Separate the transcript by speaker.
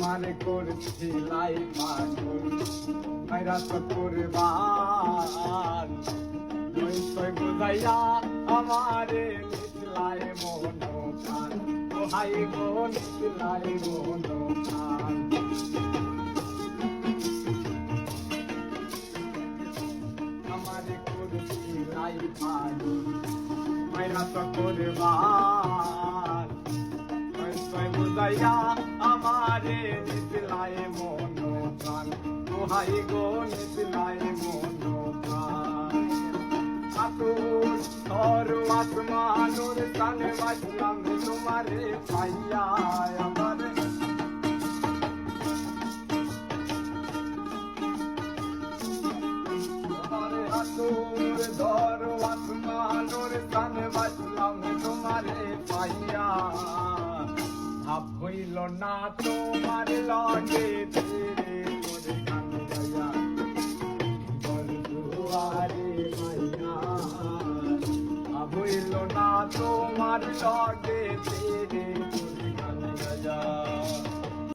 Speaker 1: আমার করছিলাই পাগল মাইরা তো করবান নই বুঝাইয়া আমারে নিতলাই মন প্রাণ ও হাই গো নিতলাই মন প্রাণ আমারে করছিলাই পাগল মাইরা তো করবান নই বুঝাইয়া আমারে নিতলাই মন প্রাণ ও হাই গো নিতলাই মন প্রাণ আতুর তোর আসমানুর কানে বাজলাম তোমারে পাইয়া আমার আতুর ধর আসমানুর কানে বাজলাম তোমারে পাইয়া ভাব হইল না তোমার লগে ফিরে তোরে গান গাইয়া বলদুয়ারে মাইয়া ভাব হইল না তোমার লগে ফিরে তোরে গান গাইয়া